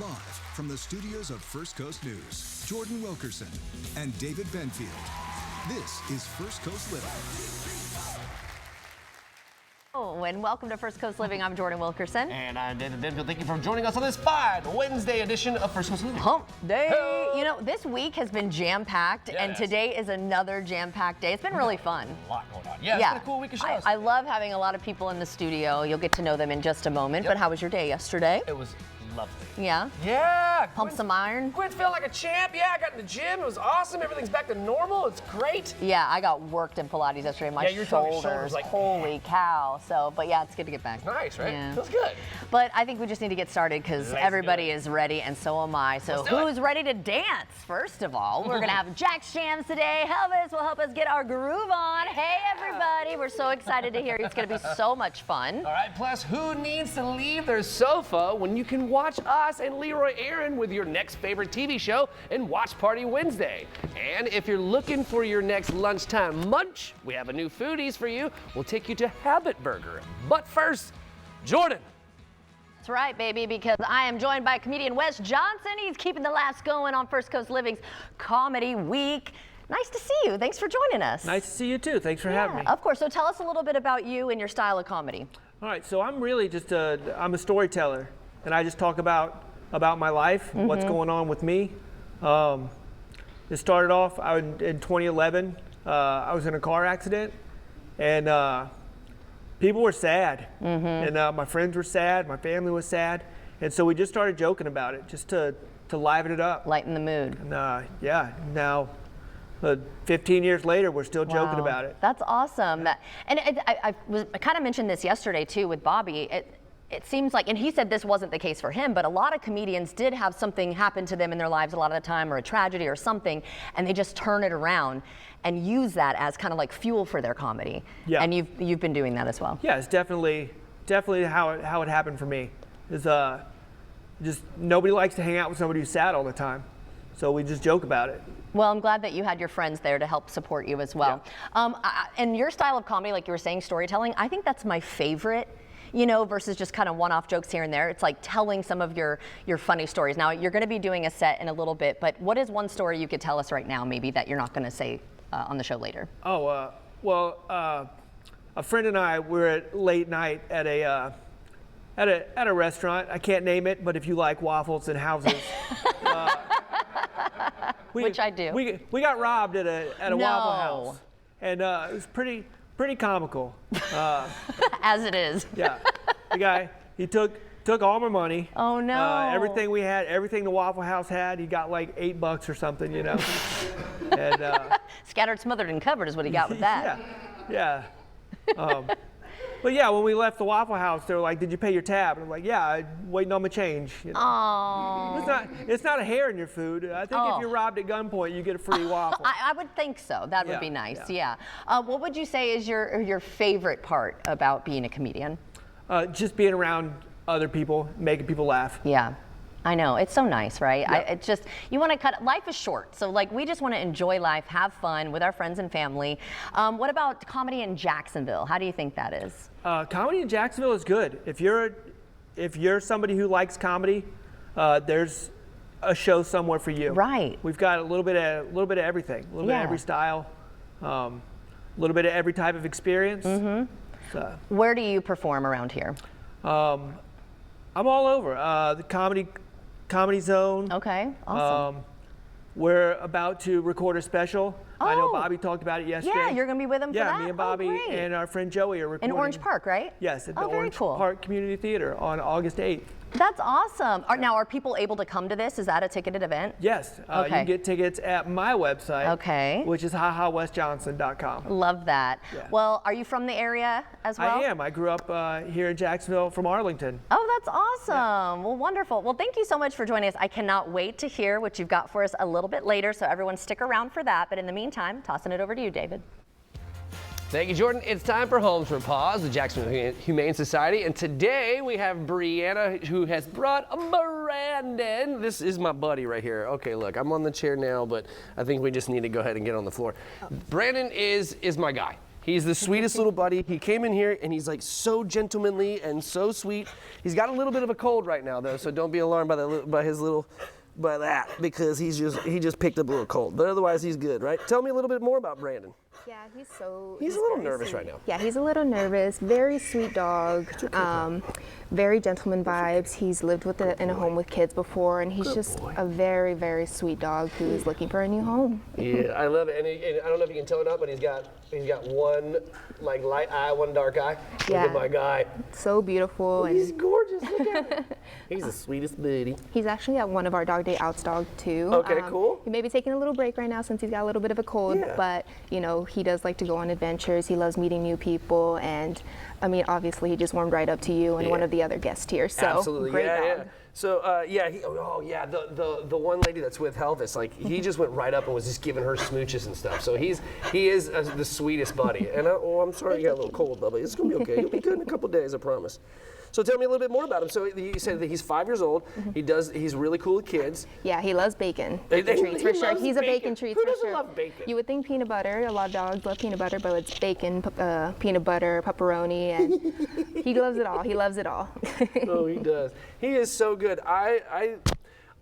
Live from the studios of First Coast News, Jordan Wilkerson and David Benfield. This is First Coast Living. Oh, and welcome to First Coast Living. I'm Jordan Wilkerson. And I'm David Benfield. Thank you for joining us on this fine Wednesday edition of First Coast Living. Hump Day. Hello. You know, this week has been jam-packed, and today is another jam-packed day. It's been really fun. A lot going on. Yeah, it's been a cool week of shows. I love having a lot of people in the studio. You'll get to know them in just a moment. But how was your day yesterday? It was lovely. Yeah? Yeah. Pump some iron? Quinn's feeling like a champ. Yeah, I got in the gym. It was awesome. Everything's back to normal. It's great. Yeah, I got worked in Pilates yesterday. My you're talking shoulders, shoulders, like, holy cow. So, but yeah, it's good to get back. Nice, right? Yeah. Feels good. But I think we just need to get started because Let's everybody do it. is ready, and so am I. So Let's do it. who's ready to dance? First of all, we're going to have Jack's Jams today. Elvis will help us get our groove on. Hey, everybody. We're so excited to hear you. It's going to be so much fun. All right, plus, who needs to leave their sofa when you can watch us and Leroy Aaron with your next favorite TV show and Watch Party Wednesday? And if you're looking for your next lunchtime munch, we have a new foodies for you. We'll take you to Habit Burger. But first, Jordan. That's right, baby, because I am joined by comedian Wes Johnson. He's keeping the laughs going on First Coast Living's Comedy Week. Nice to see you. Thanks for joining us. Nice to see you too. Thanks for having me. Of course. So tell us a little bit about you and your style of comedy. All right, so I'm really just I'm a storyteller, and I just talk about my life, what's going on with me. It started off in 2011. I was in a car accident, and people were sad, and my friends were sad, my family was sad, and so we just started joking about it, just to liven it up. Lighten the mood. And now 15 years later, we're still joking about it. That's awesome. And I kind of mentioned this yesterday too with Bobby. It seems like, and he said this wasn't the case for him, but a lot of comedians did have something happen to them in their lives a lot of the time, or a tragedy or something, and they just turn it around and use that as kind of like fuel for their comedy. Yeah. And you've been doing that as well. Yeah, it's definitely how it happened for me. Is just nobody likes to hang out with somebody who's sad all the time, so we just joke about it. Well, I'm glad that you had your friends there to help support you as well. Yeah. And your style of comedy, like you were saying, storytelling, I think that's my favorite. You know, versus just kind of one-off jokes here and there. It's like telling some of your funny stories. Now, you're going to be doing a set in a little bit, but what is one story you could tell us right now, maybe, that you're not going to say on the show later? Oh, a friend and I were at late night at a restaurant. I can't name it, but if you like waffles and houses. Which I do. We got robbed at a Waffle House, and it was pretty comical. As it is. Yeah, the guy, he took all my money. Oh no. Everything we had, everything the Waffle House had, he got like $8 or something, you know. And scattered, smothered, and covered is what he got with that. Yeah. But yeah, when we left the Waffle House, they were like, "Did you pay your tab?" And I'm like, "Yeah, I'm waiting on my change." You know? Oh. It's not a hair in your food. I think if you're robbed at gunpoint, you get a free waffle. I would think so. That would be nice. Yeah. What would you say is your favorite part about being a comedian? Just being around other people, making people laugh. Yeah. I know, it's so nice, right? Yep. It's just, you want to life is short. So like, we just want to enjoy life, have fun with our friends and family. What about comedy in Jacksonville? How do you think that is? Comedy in Jacksonville is good. If you're somebody who likes comedy, there's a show somewhere for you. Right. We've got a little bit of everything, a little bit of every style, a little bit of every type of experience. So, where do you perform around here? I'm all over. The Comedy Zone. Okay, awesome. We're about to record a special. I know Bobby talked about it yesterday. Yeah, you're going to be with him for that? Yeah, me and Bobby and our friend Joey are recording. In Orange Park, right? Yes, at the very Orange cool. Park Community Theater on August 8th. That's awesome. Now, are people able to come to this? Is that a ticketed event? Yes. You can get tickets at my website, which is hahawesjohnson.com. Love that. Yeah. Well, are you from the area as well? I am. I grew up here in Jacksonville from Arlington. Oh, that's awesome. Yeah. Well, wonderful. Well, thank you so much for joining us. I cannot wait to hear what you've got for us a little bit later, so everyone stick around for that. But in the meantime, tossing it over to you, David. Thank you, Jordan. It's time for Homes for Paws, the Jacksonville Humane Society. And today we have Brianna, who has brought Brandon. This is my buddy right here. Okay, look, I'm on the chair now, but I think we just need to go ahead and get on the floor. Brandon is my guy. He's the sweetest little buddy. He came in here and he's like so gentlemanly and so sweet. He's got a little bit of a cold right now though, so don't be alarmed by that because he just picked up a little cold. But otherwise he's good, right? Tell me a little bit more about Brandon. Yeah, he's a little nervous right now. Yeah, he's a little nervous. Very sweet dog. Very gentleman vibes. He's lived in a home with kids before, and he's just a very, very sweet dog who's looking for a new home. Yeah, I love it. And I don't know if you can tell it up, but he's got one like light eye, one dark eye. Yeah. Look at my guy. So beautiful. He's And gorgeous. Look at him. He's the sweetest buddy. he's actually at one of our dog day outs dog too. Okay, cool. He may be taking a little break right now since he's got a little bit of a cold, Yeah. but you know, he does like to go on adventures. He loves meeting new people, and I mean, obviously he just warmed right up to you and one of the other guests here. So Absolutely, great yeah, dog. yeah. So the one lady that's with Elvis, like he just went right up and was just giving her smooches and stuff. So he is the sweetest buddy. And I'm sorry you got a little cold, Bubba. It's gonna be okay. You'll be good in a couple days, I promise. So tell me a little bit more about him. So you said that he's 5 years old. He's really cool with kids. Yeah, he loves bacon. He Treats for sure. loves He's a bacon. bacon treat Who for doesn't sure. love bacon? You would think peanut butter. A lot of dogs love peanut butter, but it's bacon, peanut butter, pepperoni, and he loves it all. He loves it all. Oh, he does. He is so good.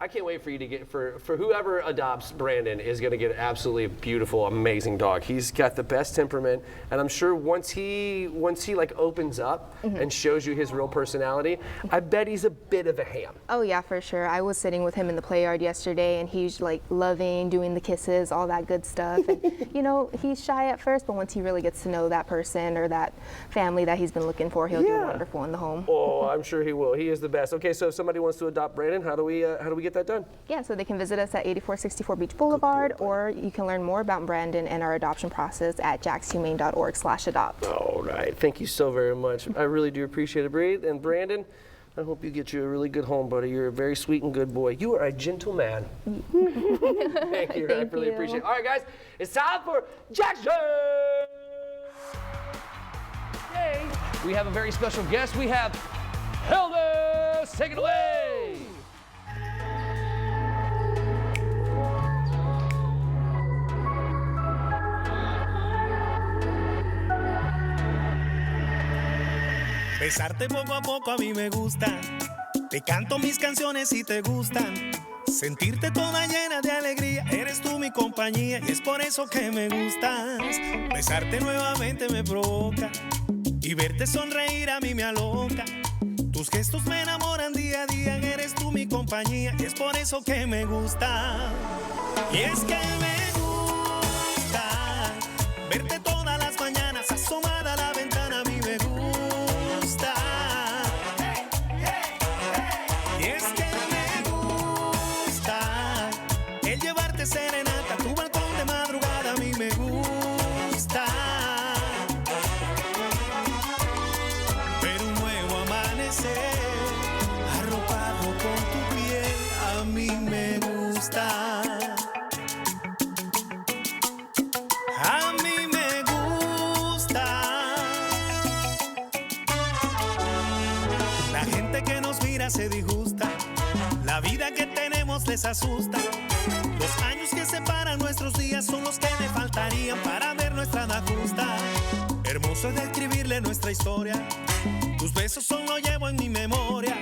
I can't wait for you to get for whoever adopts Brandon is going to get an absolutely beautiful, amazing dog. He's got the best temperament, and I'm sure once he like opens up and shows you his real personality, I bet he's a bit of a ham. Oh yeah, for sure. I was sitting with him in the play yard yesterday, and he's like loving doing the kisses, all that good stuff. And you know, he's shy at first, but once he really gets to know that person or that family that he's been looking for, he'll do wonderful in the home. Oh, I'm sure he will. He is the best. Okay, so if somebody wants to adopt Brandon, how do we get that done? Yeah, so they can visit us at 8464 Beach Boulevard, or you can learn more about Brandon and our adoption process at jackshumane.org/adopt. All right. Thank you so very much. I really do appreciate it, Bree. And Brandon, I hope you get you a really good home, buddy. You're a very sweet and good boy. You are a gentleman. Thank you. I really appreciate it. All right, guys, it's time for Jackson. Today, we have a very special guest. We have Hilda. Take it away. Besarte poco a poco a mí me gusta. Te canto mis canciones si te gustan. Sentirte toda llena de alegría. Eres tú mi compañía y es por eso que me gustas. Besarte nuevamente me provoca y verte sonreír a mí me aloca. Tus gestos me enamoran día a día. Eres tú mi compañía y es por eso que me gusta. Y es que me gusta verte todas las mañanas asomada a la ventana. A mí me gusta. Y es que me gusta el llevarte serenata a tu balcón de madrugada. A mí me gusta ver un nuevo amanecer arropado con tu piel. A mí me gusta. A mí me gusta. La gente que nos mira se disgusta. La vida que tenemos les asusta. Los años que separan nuestros días son los que le faltarían para ver nuestra edad justa. Hermoso es describirle nuestra historia. Tus besos son lo llevo en mi memoria.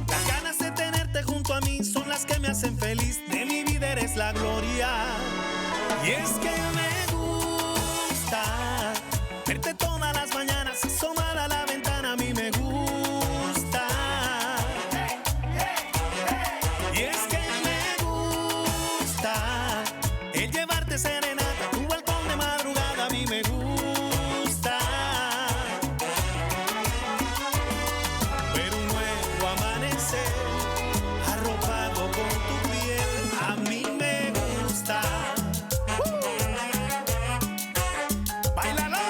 Las ganas de tenerte junto a mí son las que me hacen feliz. De mi vida eres la gloria. Y es que me gusta verte todas las mañanas asomada a la ventana. A mí me gusta. Y es que me gusta el llevarte serenata a tu balcón de madrugada. A mí me gusta ver un nuevo amanecer arropado con tu piel. A mí me gusta. ¡Báilalo!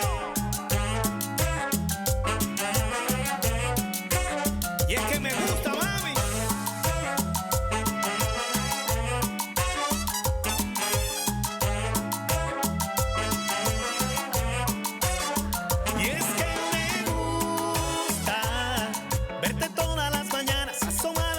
Y es que me gusta, mami. Y es que me gusta verte todas las mañanas asomada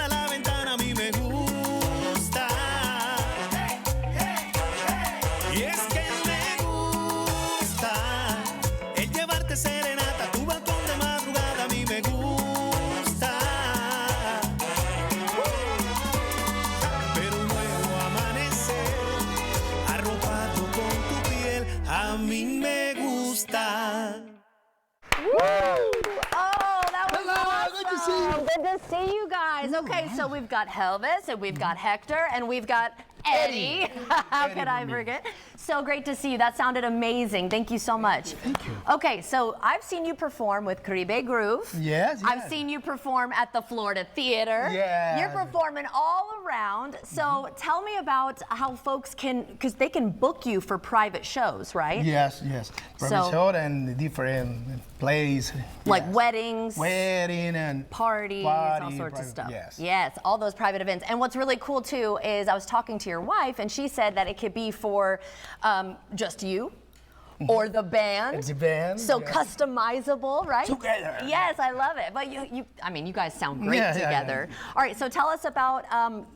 guys. Okay, so we've got Elvis, and we've got Hector, and we've got Eddie. How could I forget? So great to see you. That sounded amazing. Thank you so much. Thank you. Okay, so I've seen you perform with Caribe Groove. Yes, I've yes. seen you perform at the Florida Theater. Yeah. You're performing all around. So tell me about how folks can, because they can book you for private shows, right? Yes, yes. Private So- show and different plays. Like yes. weddings. Wedding and Parties, all sorts of private- stuff. Yes. Yes, all those private events. And what's really cool too is I was talking to your wife, and she said that it could be for just you. Or the band. The band, So yes. customizable, right? Together. Yes, I love it. But I mean, you guys sound great Yeah, yeah, together. All right, so tell us about,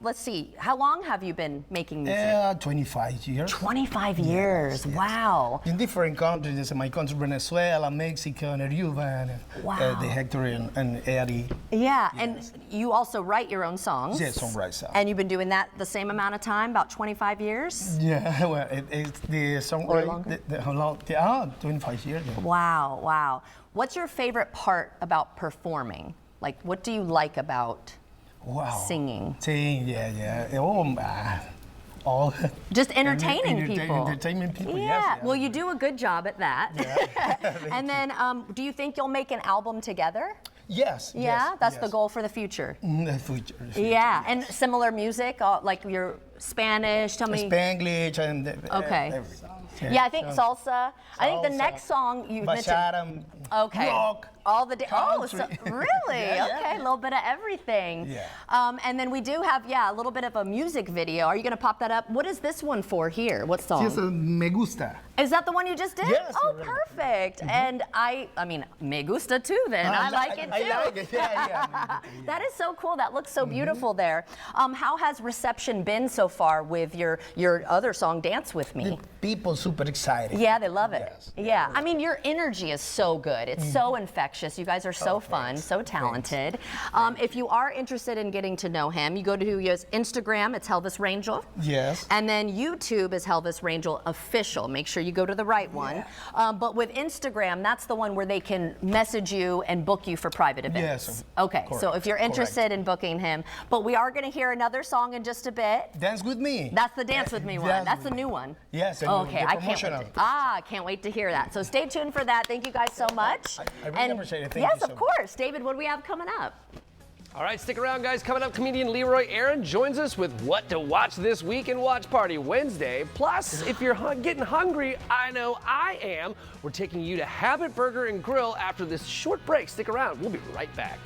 let's see, how long have you been making music? 25 years. 25 years, wow. In different countries, in my country, Venezuela, Mexico, and Cuba, and Wow. the Hector and Eddie. Yeah, and you also write your own songs. Yes, songwrite songs. And you've been doing that the same amount of time, about 25 years? Yeah, well, it's the song. Or longer? How long? 25 years. Yeah. Wow, wow. What's your favorite part about performing? Like, what do you like about Wow. singing? Singing, yeah. Oh, all. Just entertaining people. Entertaining people, Yeah, yes. well, you do a good job at that. And then, do you think you'll make an album together? Yes. Yeah, yes, that's the yes. goal for the future. In the future. Yeah, and similar music, like your Spanish. Tell me. Spanglish and Okay. everything. Yeah, I think salsa. I think the Salsa, next song you mentioned. Bachata, Okay. rock, All the oh, so, country. really? Yeah, yeah. Okay, a little bit of everything. Yeah. And then we do have, a little bit of a music video. Are you going to pop that up? What is this one for here? What song? Yes, me gusta. Is that the one you just did? Yes, Oh, really. perfect. And I mean, me gusta too. Then I like it too. I like it. Yeah. That is so cool. That looks so beautiful there. How has reception been so far with your other song, "Dance with Me"? People super excited. Yeah, they love it. Yes. Yeah, I mean, your energy is so good. It's so infectious. You guys are so fun, thanks. so talented. If you are interested in getting to know him, you go to his Instagram. It's Elvis Rangel. Yes. And then YouTube is Elvis Rangel Official. Make sure you go to the right one. But with Instagram, that's the one where they can message you and book you for private events. Yes, Okay, so correct, if you're interested in booking him, but we are going to hear another song in just a bit. Dance with me. That's the Dance With Me one. Dance That's the with new one. Yes, and Okay, the I can't wait. promotional. I can't wait to hear that. So stay tuned for that. Thank you guys so much. I really appreciate it. Thank yes, you so of much. course. David, what do we have coming up? All right, stick around, guys. Coming up, comedian Leroy Aaron joins us with what to watch this week in Watch Party Wednesday. Plus, if you're getting hungry, I know I am, we're taking you to Habit Burger and Grill after this short break. Stick around. We'll be right back.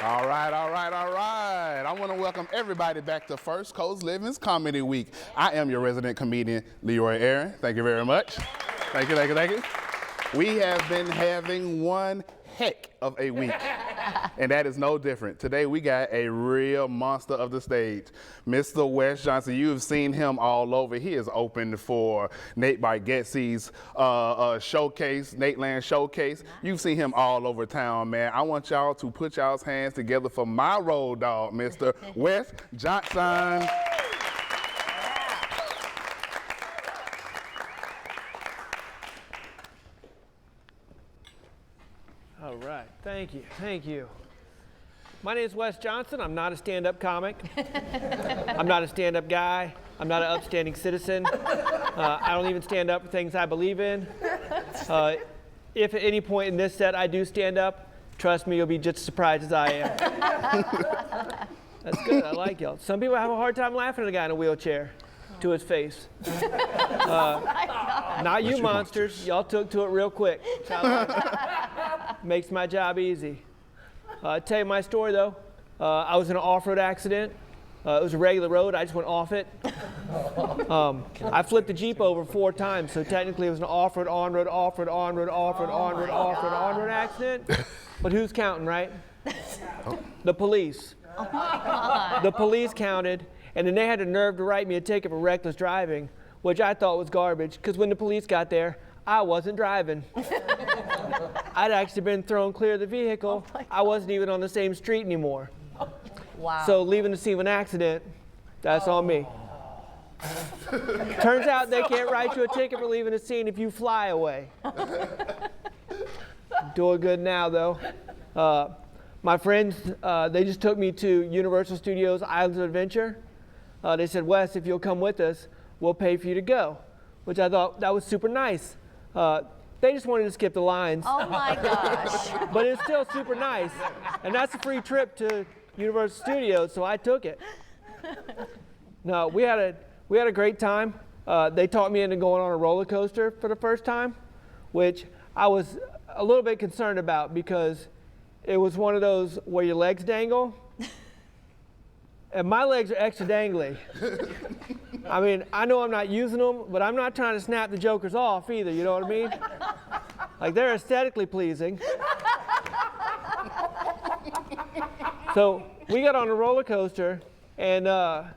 All right, all right, all right. I want to welcome everybody back to First Coast Living's Comedy Week. I am your resident comedian, Leroy Aaron. Thank you very much. Thank you, thank you, thank you. We have been having one heck of a week, and that is no different. Today we got a real monster of the stage, Mr. Wes Johnson. You've seen him all over. He is open for Nate Bargatze's showcase, Nateland Showcase. You've seen him all over town, man. I want y'all to put y'all's hands together for my road dog, Mr. Wes Johnson. All right, thank you, thank you. My name is Wes Johnson. I'm not a stand-up comic. I'm not a stand-up guy. I'm not an upstanding citizen. I don't even stand up for things I believe in. If at any point in this set I do stand up, trust me, you'll be just as surprised as I am. That's good, I like y'all. Some people have a hard time laughing at a guy in a wheelchair to his face. Not you monsters, y'all took to it real quick. Makes my job easy. Tell you my story though. I was in an off-road accident. It was a regular road, I just went off it. I flipped the Jeep over 4 times, so technically it was an off-road, on-road, off-road, on-road, off-road, on-road, off-road, on-road accident. But who's counting, right? The police. The police counted, and then they had the nerve to write me a ticket for reckless driving, which I thought was garbage, because when the police got there, I wasn't driving. I'd actually been thrown clear of the vehicle. I wasn't even on the same street anymore. Wow. So leaving the scene of an accident, that's on me. Turns out they can't write you a ticket for leaving the scene if you fly away. Doing good now though. My friends, they just took me to Universal Studios Islands of Adventure. They said, Wes, if you'll come with us, we'll pay for you to go, which I thought that was super nice. They just wanted to skip the lines. Oh my gosh. But it's still super nice. And that's a free trip to Universal Studios, so I took it. No, we had a great time. They taught me into going on a roller coaster for the first time, which I was a little bit concerned about because it was one of those where your legs dangle. And my legs are extra dangly. I mean, I know I'm not using them, but I'm not trying to snap the jokers off either, you know what I mean? Like, they're aesthetically pleasing. So we got on a roller coaster, and I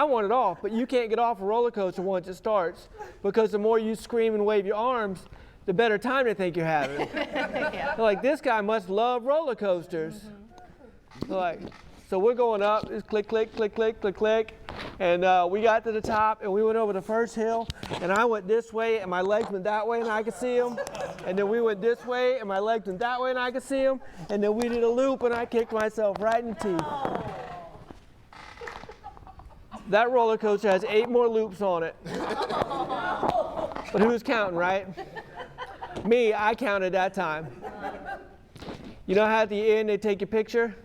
want it off, but you can't get off a roller coaster once it starts, because the more you scream and wave your arms, the better time they think you're having. Yeah. Like, this guy must love roller coasters. Mm-hmm. So we're going up, it's click, click, click, click, click, click, and we got to the top, and we went over the first hill, and I went this way, and my legs went that way, and I could see them, and then we went this way, and my legs went that way, and I could see them, and then we did a loop, and I kicked myself right in the teeth. That roller coaster has 8 more loops on it. But who's counting, right? Me, I counted that time. You know how at the end they take your picture?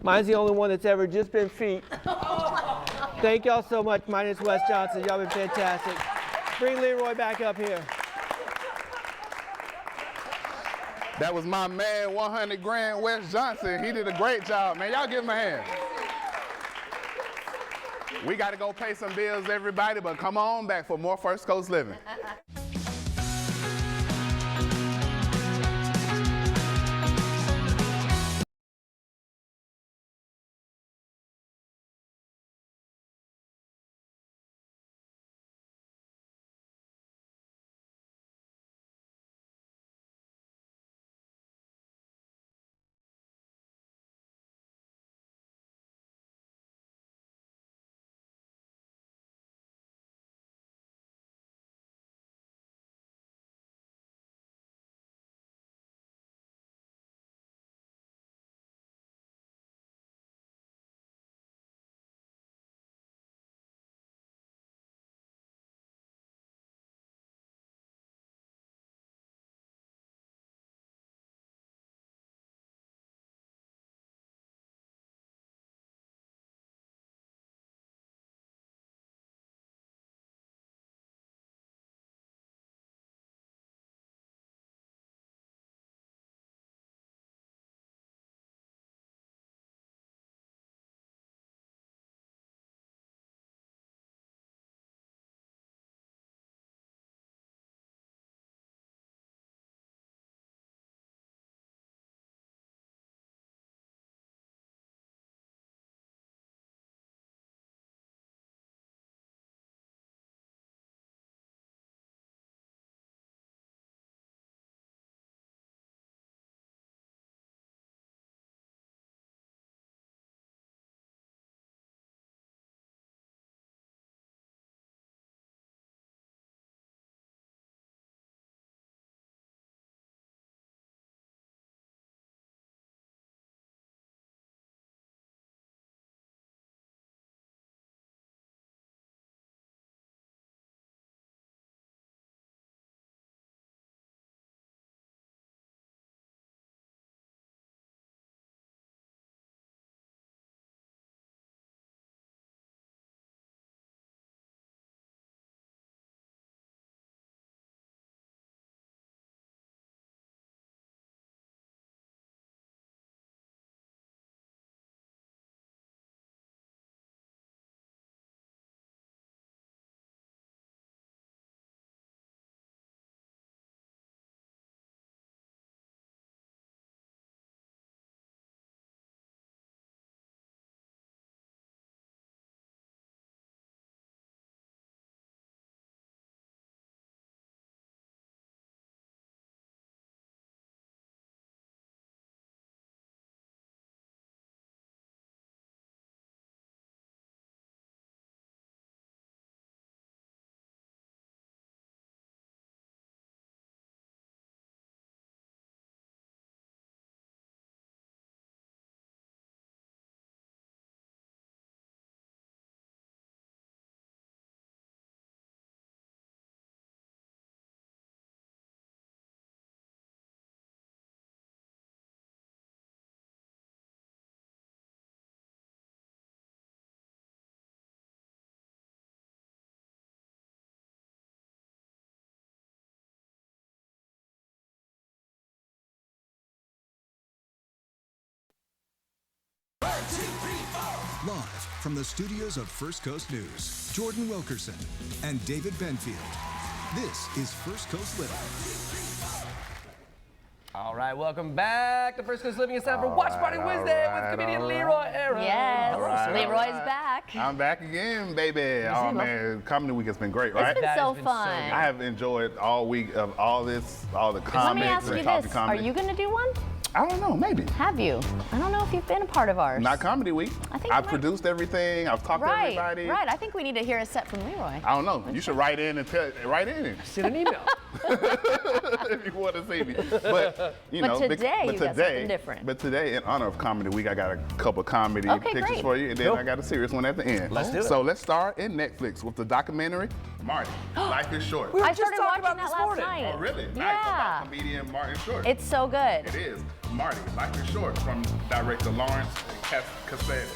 Mine's the only one that's ever just been feet. Thank y'all so much. My name is Wes Johnson. Y'all been fantastic. Bring Leroy back up here. That was my man, 100 grand Wes Johnson. He did a great job, man. Y'all give him a hand. We got to go pay some bills, everybody, but come on back for more First Coast Living. Live from the studios of First Coast News, Jordan Wilkerson and David Benfield. This is First Coast Living. All right, welcome back to First Coast Living. It's time for Watch Party Wednesday with comedian Leroy Aaron. Yes, Leroy's right. back. I'm back again, baby. Oh man, comedy week has been great, right? It's been so been fun. I have enjoyed all week of all the Let me comments ask and you talking this: comedy. Are you going to do one? I don't know, maybe. Have you? I don't know if you've been a part of ours. Not comedy week. I think I've you might. produced everything. I've talked to everybody. Right. I think we need to hear a set from Leroy. I don't know. You should write in and write in Send an email. if you want to see me. But you know, today you got something different. But today, in honor of Comedy Week, I got a couple comedy Okay, pictures great. for you, and then Cool. I got a serious one at the end. Let's do it. So let's start in Netflix with the documentary Marty. Life is Short. I just started talked watching about that this last morning. night. Oh, really? Nice. Yeah. About comedian Martin Short. It's so good. It is. Marty, Life is Short, from director Lawrence Kasdan,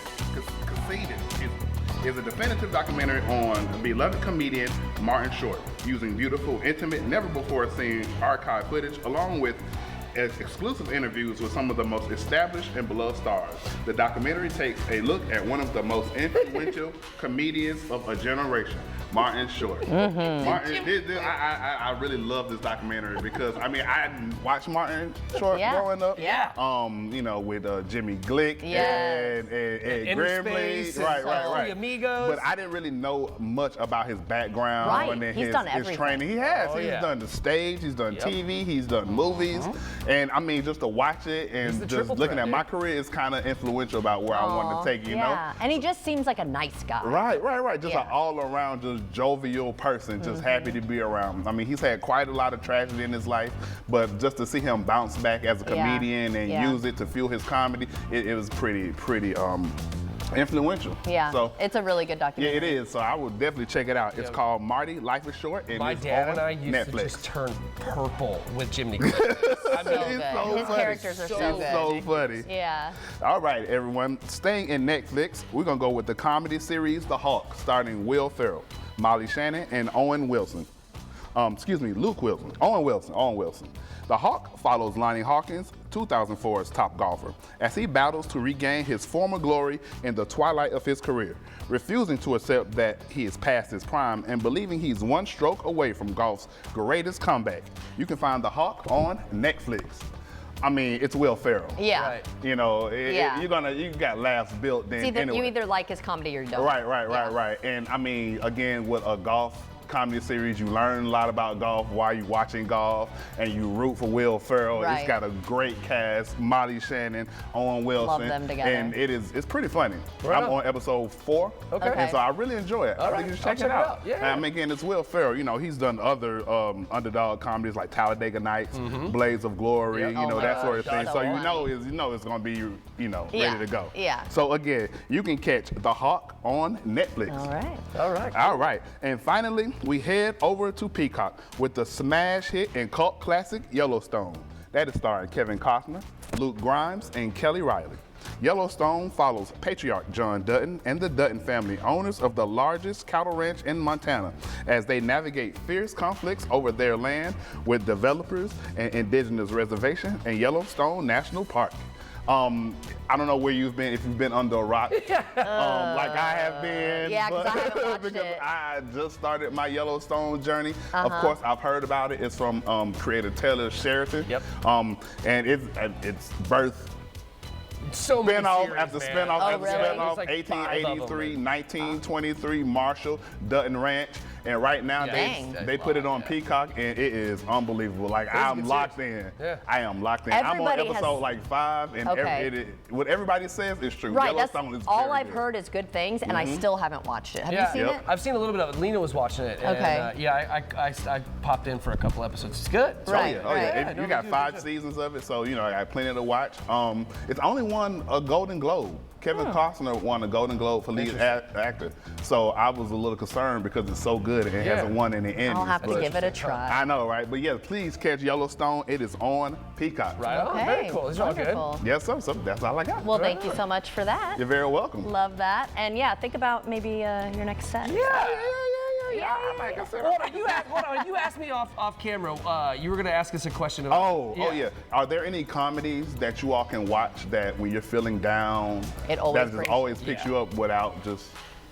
is a definitive documentary on beloved comedian Martin Short, using beautiful, intimate, never-before-seen archive footage, along with exclusive interviews with some of the most established and beloved stars. The documentary takes a look at one of the most influential comedians of a generation, Martin Short. Martin, I really love this documentary because I watched Martin Short Yeah. growing up. Yeah. You know, with Jimmy Glick Yes. and Interspace, Grimley. Right. The Amigos. But I didn't really know much about his background Right. and then He's his, done his everything. training. He has. Oh, He's yeah. done the stage, he's done Yep. TV, he's done movies. And I mean, just to watch it and the just triple looking threat, at my dude. career is kind of influential about where I wanted to take, you know? Yeah. And he just seems like a nice guy. Right. Just Yeah. an all-around, just jovial person, just happy to be around. I mean, he's had quite a lot of tragedy in his life, but just to see him bounce back as a Yeah. comedian and Yeah. use it to fuel his comedy, it was pretty influential. Yeah. So It's a really good yeah, documentary. it is. So I would definitely check it out. It's Yeah. called Marty, Life is Short, and My it's dad on and I used to Netflix. just turn purple with Jimmy Glick. I So mean, good. It's so His funny. characters are so It's good. so funny. Yeah. All right, everyone. Staying in Netflix, we're going to go with the comedy series The Hawk, starring Will Ferrell, Molly Shannon, and Owen Wilson. Luke Wilson. Owen Wilson. The Hawk follows Lonnie Hawkins, 2004's top golfer, as he battles to regain his former glory in the twilight of his career, refusing to accept that he is past his prime and believing he's one stroke away from golf's greatest comeback. You can find The Hawk on Netflix. I mean, it's Will Ferrell. Yeah. Right. You know, Yeah. you got laughs built in It's either, anyway. you either like his comedy or you don't. Right. And I mean, again, with a golf comedy series, you learn a lot about golf while you're watching golf, and you root for Will Ferrell. Right. It's got a great cast: Molly Shannon, Owen Wilson. Love them together. And it's pretty funny. Right I'm on episode 4, Okay. and so I really enjoy it. I All think right. you should I'll check it out. Yeah. And I mean, again, it's Will Ferrell. You know, he's done other underdog comedies like Talladega Nights, Blades of Glory, Yep. you know, Oh that my sort of gosh, thing. so So you funny. know it's gonna be Yeah. ready to go. Yeah. So again, you can catch The Hawk on Netflix. All right. All right. And finally, we head over to Peacock with the smash hit and cult classic Yellowstone. That is starring Kevin Costner, Luke Grimes, and Kelly Riley. Yellowstone follows patriarch John Dutton and the Dutton family, owners of the largest cattle ranch in Montana, as they navigate fierce conflicts over their land with developers and indigenous reservation and Yellowstone National Park. I don't know where you've been, if you've been under a rock, like I have been. Yeah, 'cause I haven't watched because it. I just started my Yellowstone journey. Of course, I've heard about it. It's from creator Taylor Sheridan. Yep. And it's birthed So many spinoff series, after man. spinoff Oh, after really? spinoff. There's like 5 of them, 1883, man. 1923, Marshall, Dutton Ranch. And right now Dang. they put it on Peacock, and it is unbelievable. Like, a I'm good locked series. in. Yeah. I am locked in. I'm on Everybody has- episode like 5, and Okay. what everybody says is true. Right. That's Yellowstone is all very I've good. heard is good things, and I still haven't watched it. Have Yeah. you seen Yep. it? I've seen a little bit of it. Lena was watching it. And, Okay. I popped in for a couple episodes. It's good. Oh, Right, yeah. right. And no, you they got do, 5 they do. seasons of it, so I got plenty to watch. It's only won a Golden Globe. Kevin Costner won a Golden Globe for lead actor. So I was a little concerned because it's so good and it Yeah. hasn't won any Emmys. I'll have to but give it a try. I know, right? But yeah, please catch Yellowstone. It is on Peacock. Right on. Okay. Very cool. These are all good. Wonderful. Yes, so that's all I got. Well, thank you so much for that. You're very welcome. Love that. And yeah, think about maybe your next set. Yeah. I might consider. Hold on. You asked me off camera. You were gonna ask us a question. Oh yeah. Are there any comedies that you all can watch that when you're feeling down, It always that brings- just always picks you up without just?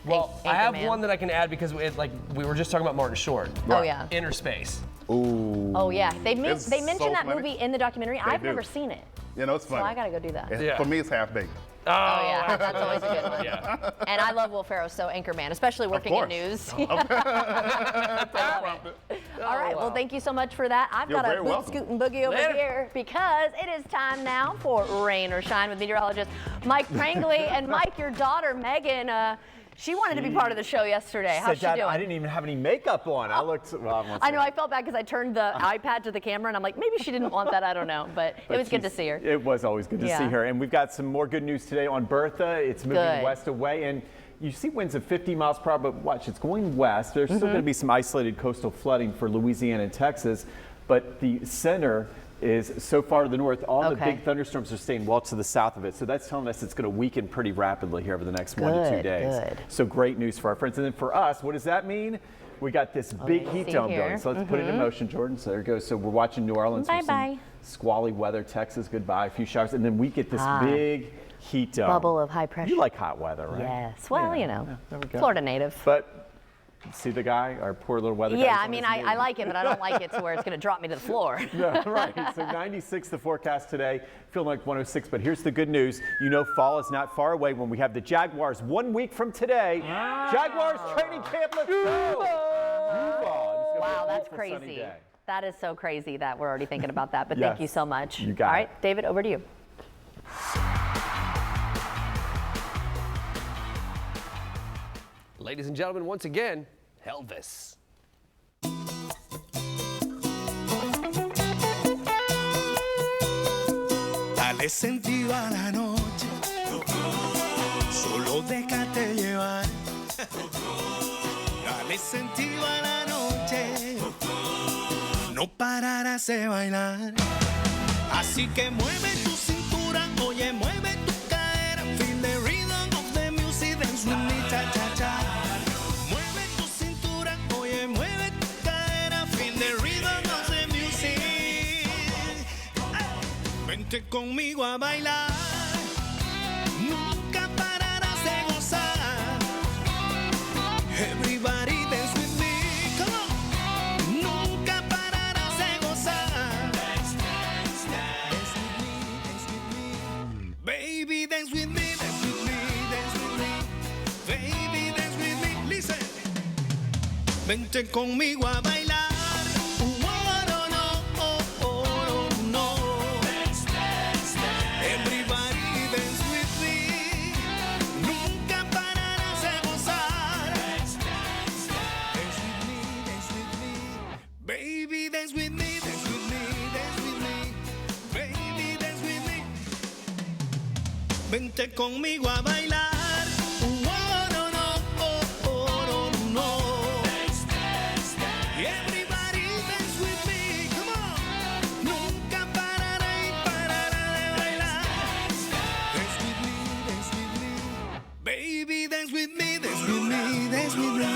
Well, I have Anchorman. one that I can add because we were just talking about Martin Short. Oh yeah. Inner Space. Ooh. Oh yeah. They It's mentioned so that funny. movie in the documentary. I've do. never seen it, You know, it's so funny. I gotta go do that. Yeah. For me, it's Half Baked. Oh yeah, that's always a good one. Yeah. And I love Will Ferrell, so Anchorman, especially working in course. news. Teleprompter. All right, well, thank you so much for that. I've You're got a very boot, welcome. scoot, and boogie over Later. here because it is time now for Rain or Shine with meteorologist Mike Prangley. And Mike, your daughter Megan, she wanted to be part of the show yesterday. How's she Dad, doing? I didn't even have any makeup on. I looked. Well, I know, I felt bad because I turned the iPad to the camera and I'm like, maybe she didn't want that, I don't know. But it was good to see her. It was always good to Yeah. see her. And we've got some more good news today on Bertha. It's moving Good. west away. And you see winds of 50 miles per hour, but watch, it's going west. There's still going to be some isolated coastal flooding for Louisiana and Texas. But the center is so far to the north. All the Okay. big thunderstorms are staying well to the south of it. So that's telling us it's going to weaken pretty rapidly here over the next 1 to 2 Good, days. good. So great news for our friends. And then for us, what does that mean? We got this big let's heat see dome here. building. So let's put it in motion, Jordan. So there it goes. So we're watching New Orleans. with some Bye-bye. squally weather. Texas, goodbye. A few showers. And then we get this big heat dome. Bubble of high pressure. You like hot weather, right? Yes. Well, Yeah, you know, yeah, there we go. Florida native. But see the guy, our poor little weather guy. Yeah, he's I on mean, his I knee. like it, but I don't like it to where it's going to drop me to the floor. Yeah, right. So 96 the forecast today, feeling like 106. But here's the good news. You know fall is not far away when we have the Jaguars 1 week from today. Jaguars training camp, let's go! Wow, that's crazy. That is so crazy that we're already thinking about that, but thank Yes. you so much. You got All it. right, David, over to you. Ladies and gentlemen, once again, Elvis. Dale sentido a la noche, solo déjate llevar. Dale sentido a la noche, no pararás de bailar. Así que mueve tu cintura, oye, mueve tu cadera. Feel the rhythm of the music, dance with me, cha cha cha. Mueve tu cintura, oye, mueve tu cadera. Feel the rhythm of the music. Vente conmigo a bailar, nunca pararás de gozar. Everybody dance with me, come on. Nunca pararás de gozar. Dance with me, baby, dance with me, dance with me, dance with me, baby, dance with me. Listen, vente conmigo a bailar. Oh, no, no, oh, oh, no, no. Everybody dance with me. Nunca pararás de gozar. Dance with me, dance with me. Baby, dance with me, dance with me, dance with me. Baby, dance with me. Vente conmigo a bailar. Oh, no, no, oh, oh, no, no. Everybody dance with me, come on. Nunca parará y parará de bailar. Dance with me, dance with me. Baby, dance with me, dance with me, dance with me.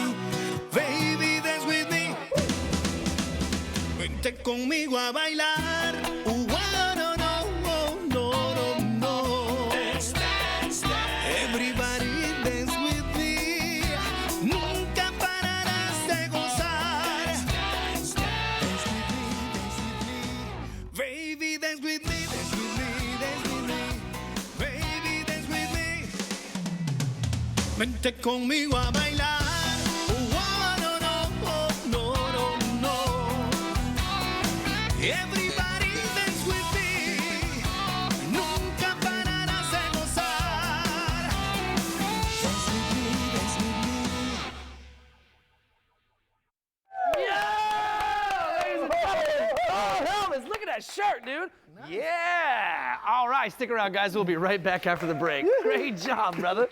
Baby, dance with me. Vente conmigo a bailar. No, no, oh, no, no, no. Everybody dance with me. Nunca pararás de gozar. Dance with me, dance with me. Baby, dance with me, dance with me, dance with me. Baby, dance with me. Vente conmigo a bailar. No, no, oh, no, no, no. Everybody dance with me. Nunca pararás de gozar. Dance with me, dance with me. Oh, Elvis, look at that shirt, dude. Yeah. All right, stick around, guys. We'll be right back after the break. Great job, brother.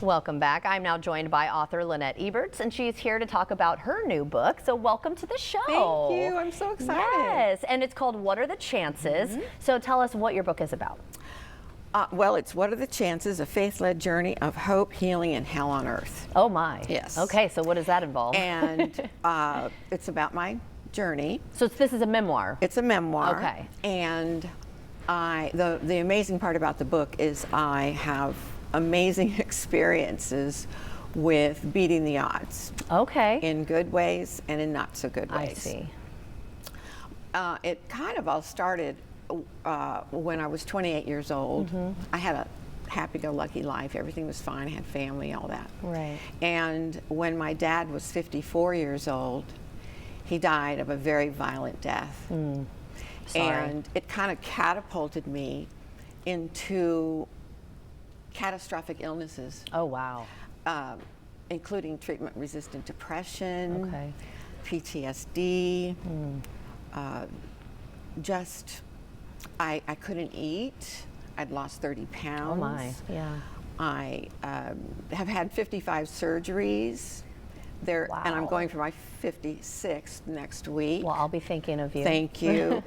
Welcome back. I'm now joined by author Lynette Eberts, and she's here to talk about her new book. So welcome to the show. Thank you. I'm so excited. Yes, and it's called What Are the Chances? So tell us what your book is about. Well, it's What Are the Chances? A Faith-Led Journey of Hope, Healing, and Hell on Earth. Oh my. Yes. Okay, so what does that involve? And it's about my journey. So this is a memoir. It's a memoir. Okay. And the amazing part about the book is I have amazing experiences with beating the odds. Okay. In good ways and in not so good ways. I see. It kind of all started when I was 28 years old. I had a happy-go-lucky life. Everything was fine. I had family, all that. Right. And when my dad was 54 years old, he died of a very violent death. Sorry. And it kind of catapulted me into catastrophic illnesses. Oh, wow. Including treatment-resistant depression, Okay. PTSD, I couldn't eat. I'd lost 30 pounds. Oh my, yeah. I have had 55 surgeries. And I'm Wow. going for my 56th next week. Well, I'll be thinking of you. Thank you.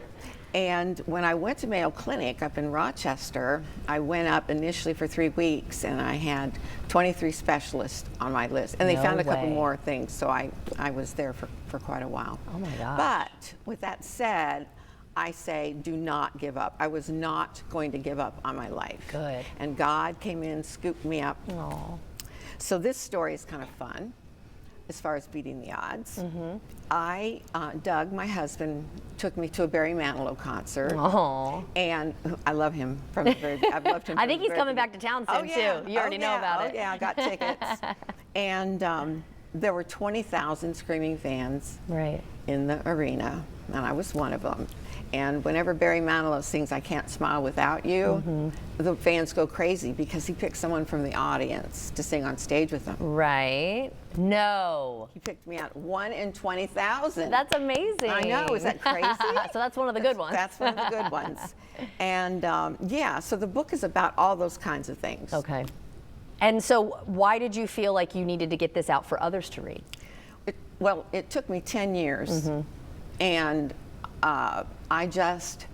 And when I went to Mayo Clinic up in Rochester, I went up initially for 3 weeks, and I had 23 specialists on my list. And they No found a couple way. more things, so I was there for quite a while. Oh my gosh. But with that said, I say do not give up. I was not going to give up on my life. Good. And God came in, scooped me up. Aw. So this story is kind of fun as far as beating the odds. Doug, my husband, took me to a Barry Manilow concert. Aw. And I love him from the very I've loved him I from think the he's very coming back beginning. to town soon, too. You already know about it. Yeah, I got tickets. And there were 20,000 screaming fans Right. in the arena, and I was one of them. And whenever Barry Manilow sings I Can't Smile Without You, the fans go crazy because he picked someone from the audience to sing on stage with him. Right. No. He picked me out 1 in 20,000. That's amazing. I know, is that crazy? So that's one of the good ones. That's one of the good ones. And yeah, so the book is about all those kinds of things. Okay. And so why did you feel like you needed to get this out for others to read? Well, it took me 10 years. And I just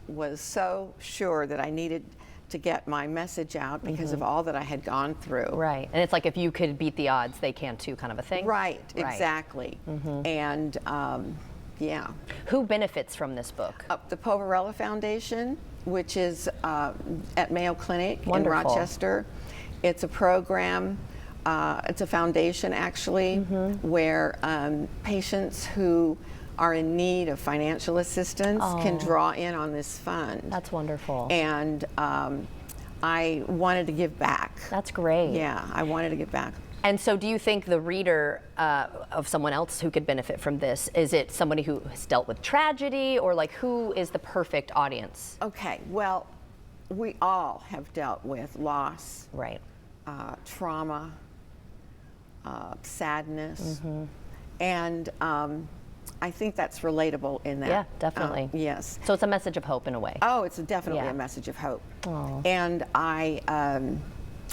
was so sure that I needed to get my message out because of all that I had gone through. Right. And it's like if you could beat the odds, they can too, kind of a thing. Right, exactly. And yeah. Who benefits from this book? The Poverello Foundation, which is at Mayo Clinic Wonderful. in Rochester. It's a program. It's a foundation, actually, where patients who are in need of financial assistance can draw in on this fund. That's wonderful. And I wanted to give back. That's great. Yeah, I wanted to give back. And so do you think the reader of someone else who could benefit from this, is it somebody who has dealt with tragedy, or like who is the perfect audience? Okay, well, we all have dealt with loss, Right. trauma, sadness, and I think that's relatable in that. Yeah, definitely. Yes. So it's a message of hope in a way. Oh, it's definitely Yeah. a message of hope. Aw. And I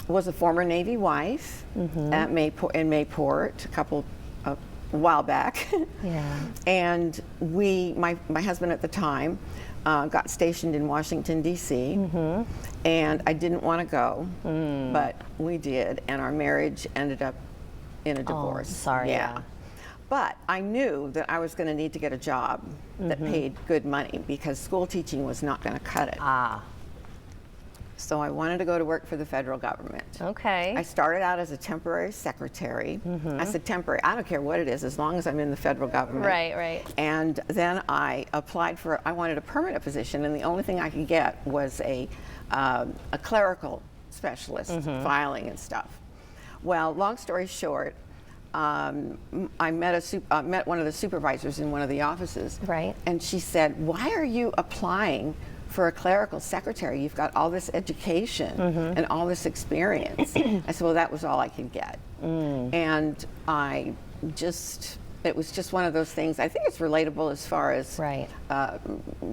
was a former Navy wife at in Mayport a while back. Yeah. And my husband at the time got stationed in Washington, D.C., and I didn't want to go, but we did, and our marriage ended up in a divorce. Sorry, yeah. But I knew that I was going to need to get a job that paid good money because school teaching was not going to cut it. So I wanted to go to work for the federal government. Okay. I started out as a temporary secretary. I said temporary, I don't care what it is as long as I'm in the federal government. Right, right. And then I applied I wanted a permanent position, and the only thing I could get was a clerical specialist, filing and stuff. Well, long story short, I met one of the supervisors in one of the offices. Right. And she said, "Why are you applying for a clerical secretary? You've got all this education and all this experience." I said, "Well, that was all I could get." And I just It was just one of those things. I think it's relatable as far as Right.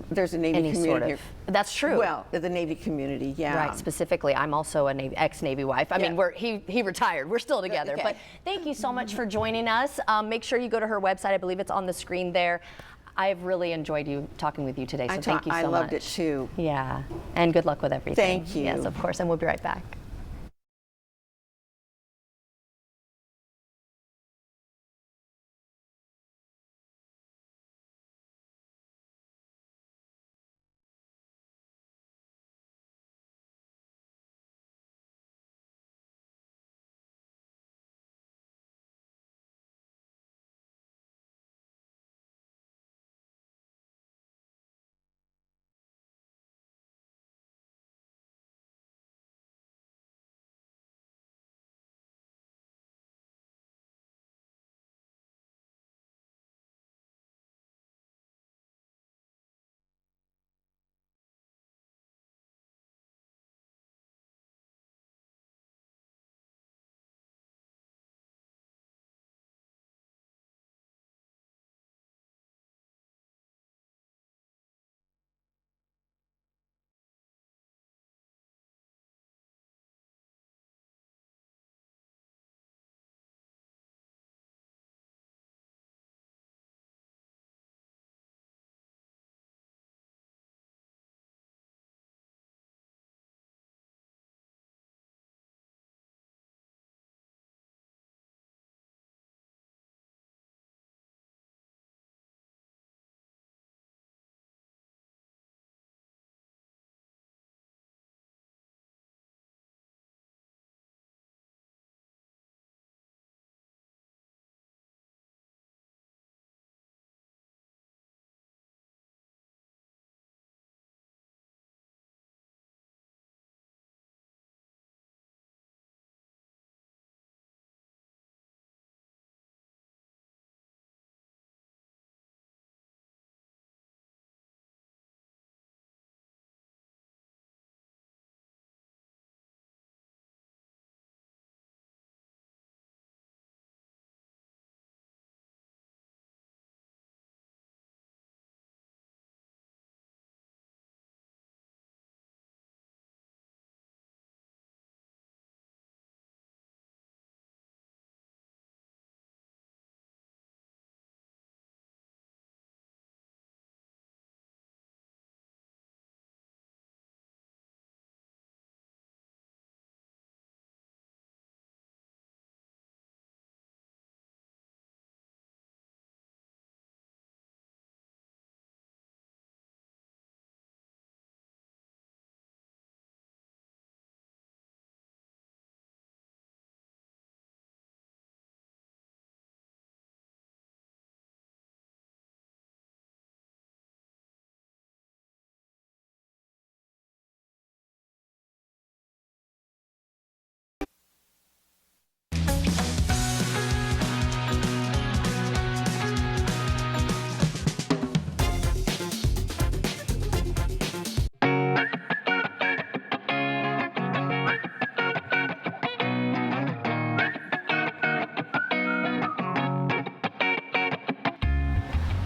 There's a Navy Any community. sort of. That's true. Well, the Navy community, yeah. Right, specifically, I'm also a ex-Navy wife. I mean, he retired. We're still together. Okay. But thank you so much for joining us. Make sure you go to her website. I believe it's on the screen there. I've really enjoyed talking with you today, so thank you so much. I loved it too. Yeah, and good luck with everything. Thank you. Yes, of course, and we'll be right back.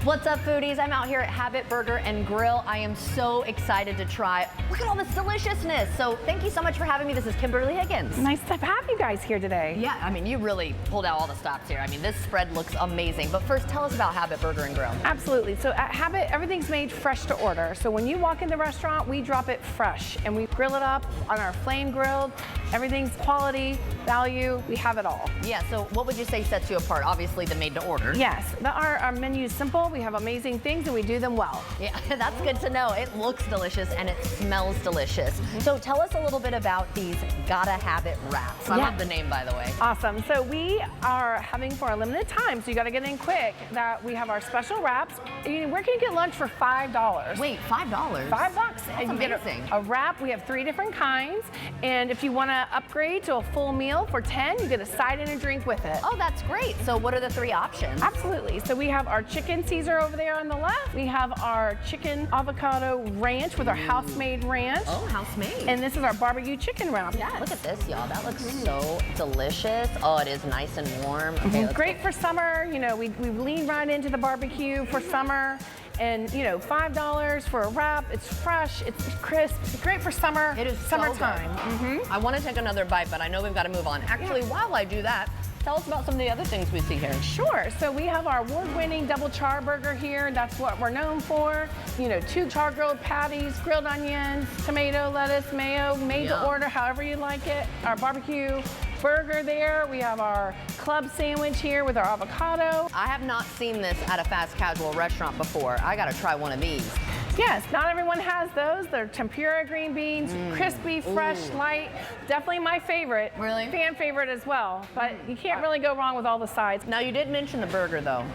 What's up, foodies? I'm out here at Habit Burger and Grill. I am so excited to try. Look at all this deliciousness. So thank you so much for having me. This is Kimberly Higgins. Nice to have you guys here today. Yeah, I mean, you really pulled out all the stops here. I mean, this spread looks amazing. But first, tell us about Habit Burger and Grill. Absolutely. So at Habit, everything's made fresh to order. So when you walk in the restaurant, we drop it fresh and we grill it up on our flame grilled. Everything's quality, value, we have it all. Yeah, so what would you say sets you apart? Obviously, the made to order. Yes, our menu is simple. We have amazing things and we do them well. Yeah, that's good to know. It looks delicious and it smells delicious. So tell us a little bit about these Gotta Have It wraps. I love the name, by the way. Awesome. So we are having for a limited time, so you gotta get in quick, that we have our special wraps. Where can you get lunch for $5? Wait, $5? $5? That's amazing. You get a wrap. We have 3 different kinds. And if you wanna upgrade to a full meal for $10, you get a side and a drink with it. Oh, that's great. So what are the 3 options? Absolutely. So we have our chicken Caesar freezer over there on the left, we have our chicken avocado ranch with our house-made ranch. Oh, house-made. And this is our barbecue chicken wrap. Yeah, look at this, y'all. That looks so delicious. Oh, it is nice and warm. Okay, let's Great for summer. You know, we lean right into the barbecue for summer. And you know, $5 for a wrap. It's fresh, it's crisp, it's great for summer. It is summertime. So good. I want to take another bite, but I know we've got to move on. Actually, while I do that, tell us about some of the other things we see here. Sure. So we have our award-winning double char burger here. That's what we're known for. You know, 2 char-grilled patties, grilled onions, tomato, lettuce, mayo, made to order, however you like it. Our barbecue burger there. We have our club sandwich here with our avocado. I have not seen this at a fast casual restaurant before. I got to try one of these. Yes, not everyone has those. They're tempura green beans, crispy, fresh, light. Definitely my favorite. Really? Fan favorite as well. But you can't really go wrong with all the sides. Now, you did mention the burger, though.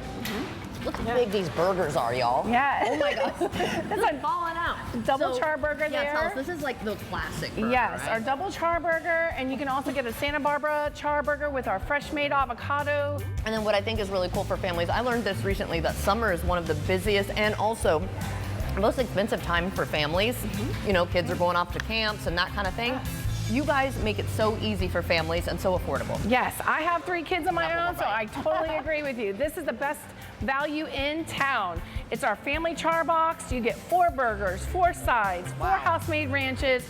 Look how big these burgers are, y'all. Yeah. Oh my God. That's like falling out. Double char burger there. Yeah, tell us, this is like the classic burger, Yes, right? our double char burger, and you can also get a Santa Barbara char burger with our fresh made avocado. And then what I think is really cool for families, I learned this recently, that summer is one of the busiest and also most expensive time for families. You know, kids are going off to camps and that kind of thing. You guys make it so easy for families and so affordable. Yes, I have 3 kids of my own, so I totally agree with you. This is the best value in town. It's our family char box. You get 4 burgers, 4 sides, 4 house-made ranches.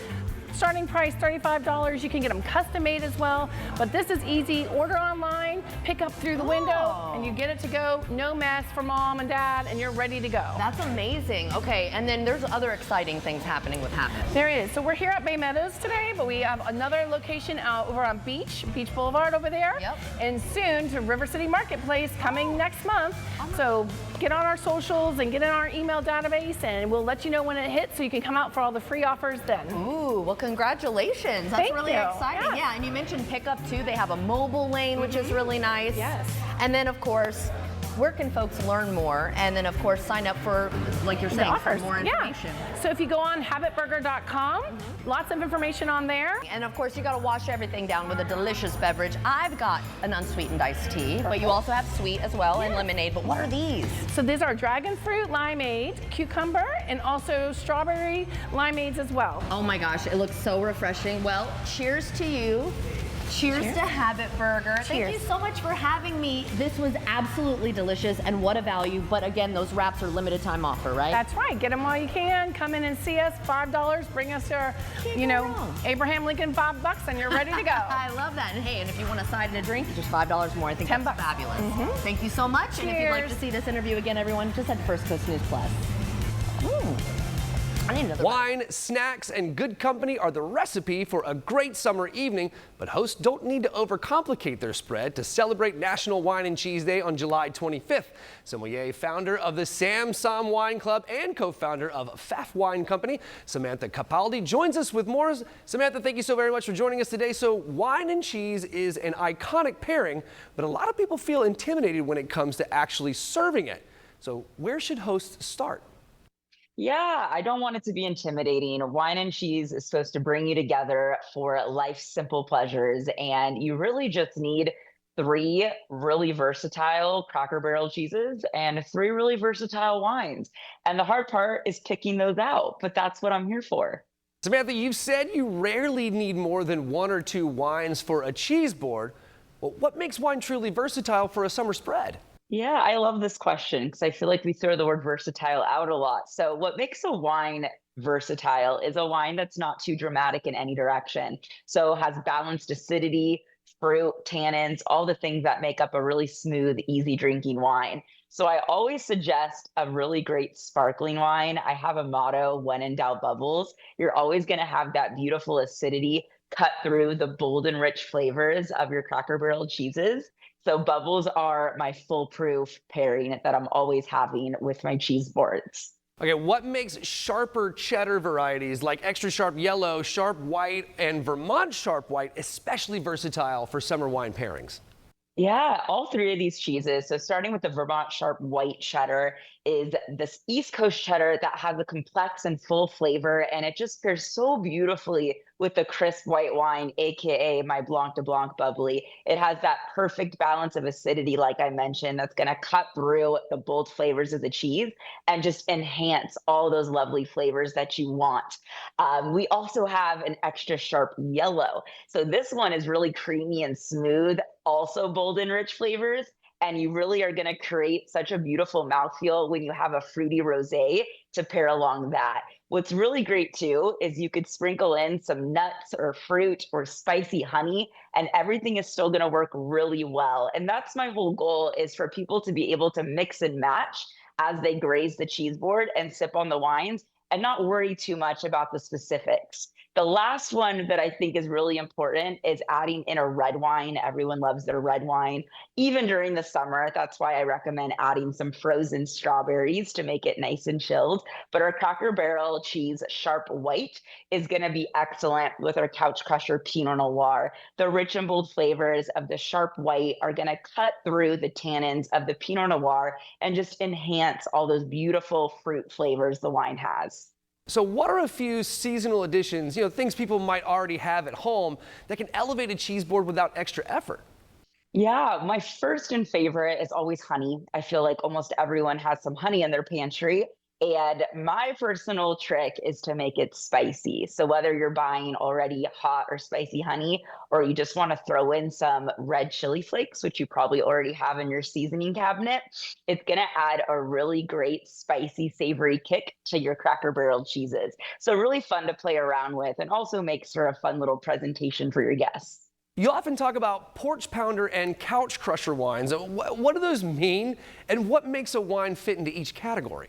Starting price $35. You can get them custom made as well. But this is easy. Order online, pick up through the window, and you get it to go. No mess for mom and dad, and you're ready to go. That's amazing. Okay, and then there's other exciting things happening with Habit. There is. So we're here at Bay Meadows today, but we have another location out over on Beach Boulevard over there. Yep. And soon to River City Marketplace coming next month. So get on our socials and get in our email database, and we'll let you know when it hits so you can come out for all the free offers then. Ooh, well, congratulations. That's Thank really you. exciting. Yeah, and you mentioned pickup too. They have a mobile lane, which is really nice. Yes. And then, of course, where can folks learn more? And then, of course, sign up for, like you're saying, for more information. So if you go on habitburger.com, lots of information on there. And of course, you got to wash everything down with a delicious beverage. I've got an unsweetened iced tea, but you also have sweet as well and lemonade. But what are these? So these are dragon fruit limeade, cucumber, and also strawberry limeades as well. Oh my gosh, it looks so refreshing. Well, cheers to you. Cheers to Habit Burger. Thank you so much for having me. This was absolutely delicious, and what a value. But again, those wraps are limited time offer, right? That's right. Get them while you can. Come in and see us. $5. Bring us your, you know, Abraham Lincoln $5, and you're ready to go. I love that. And hey, and if you want a side and a drink, it's just $5 more. I think that's fabulous. Thank you so much. Cheers. And if you'd like to see this interview again, everyone, just head to First Coast News Plus. I need another Wine, snacks, and good company are the recipe for a great summer evening, but hosts don't need to overcomplicate their spread to celebrate National Wine and Cheese Day on July 25th. Sommelier, founder of the Sam Som Wine Club and co-founder of Pfaff Wine Company, Samantha Capaldi, joins us with more. Samantha, thank you so very much for joining us today. So wine and cheese is an iconic pairing, but a lot of people feel intimidated when it comes to actually serving it. So where should hosts start? Yeah, I don't want it to be intimidating. Wine and cheese is supposed to bring you together for life's simple pleasures, and you really just need 3 really versatile Cracker Barrel cheeses and 3 really versatile wines. And the hard part is picking those out, but that's what I'm here for. Samantha, you've said you rarely need more than 1 or 2 wines for a cheese board. Well, what makes wine truly versatile for a summer spread? Yeah, I love this question because I feel like we throw the word versatile out a lot. So what makes a wine versatile is a wine that's not too dramatic in any direction. So has balanced acidity, fruit, tannins, all the things that make up a really smooth, easy drinking wine. So I always suggest a really great sparkling wine. I have a motto, when in doubt, bubbles. You're always going to have that beautiful acidity cut through the bold and rich flavors of your Cracker Barrel cheeses. So bubbles are my foolproof pairing that I'm always having with my cheese boards. Okay, what makes sharper cheddar varieties like extra sharp yellow, sharp white, and Vermont sharp white especially versatile for summer wine pairings? Yeah, all 3 of these cheeses. So starting with the Vermont sharp white cheddar, is this East Coast cheddar that has a complex and full flavor, and it just pairs so beautifully with the crisp white wine, aka my Blanc de Blanc bubbly. It has that perfect balance of acidity, like I mentioned, that's going to cut through the bold flavors of the cheese and just enhance all those lovely flavors that you want. We also have an extra sharp yellow. So this one is really creamy and smooth, also bold and rich flavors. And you really are going to create such a beautiful mouthfeel when you have a fruity rosé to pair along that. What's really great too is you could sprinkle in some nuts or fruit or spicy honey, and everything is still going to work really well. And that's my whole goal, is for people to be able to mix and match as they graze the cheese board and sip on the wines and not worry too much about the specifics. The last one that I think is really important is adding in a red wine. Everyone loves their red wine, even during the summer. That's why I recommend adding some frozen strawberries to make it nice and chilled. But our Cracker Barrel cheese sharp white is going to be excellent with our Couch Crusher Pinot Noir. The rich and bold flavors of the sharp white are going to cut through the tannins of the Pinot Noir and just enhance all those beautiful fruit flavors the wine has. So what are a few seasonal additions, things people might already have at home that can elevate a cheese board without extra effort? Yeah, my first and favorite is always honey. I feel like almost everyone has some honey in their pantry. And my personal trick is to make it spicy. So whether you're buying already hot or spicy honey, or you just want to throw in some red chili flakes, which you probably already have in your seasoning cabinet, it's going to add a really great spicy, savory kick to your Cracker Barrel cheeses. So really fun to play around with, and also makes for a fun little presentation for your guests. You often talk about Porch Pounder and Couch Crusher wines. What do those mean, and what makes a wine fit into each category?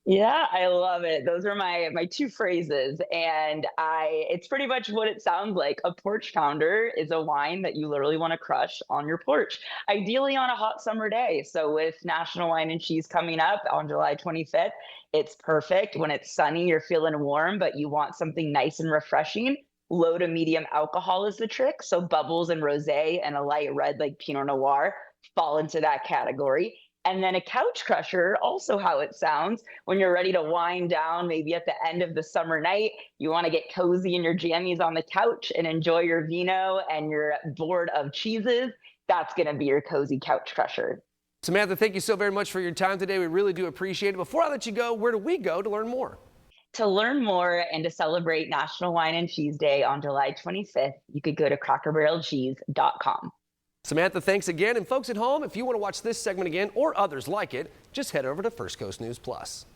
Yeah, I love it. Those are my two phrases, and it's pretty much what it sounds like. A porch pounder is a wine that you literally want to crush on your porch, ideally on a hot summer day. So with National Wine and Cheese coming up on July 25th, it's perfect. When it's sunny, you're feeling warm, but you want something nice and refreshing. Low to medium alcohol is the trick. So bubbles and rosé and a light red like Pinot Noir fall into that category. And then a couch crusher, also how it sounds, when you're ready to wind down, maybe at the end of the summer night, you want to get cozy in your jammies on the couch and enjoy your vino and your board of cheeses. That's going to be your cozy couch crusher. Samantha, thank you so very much for your time today. We really do appreciate it. Before I let you go, where do we go to learn more? To learn more and to celebrate National Wine and Cheese Day on July 25th, you could go to crackerbarrelcheese.com. Samantha, thanks again. And folks at home, if you want to watch this segment again or others like it, just head over to First Coast News Plus.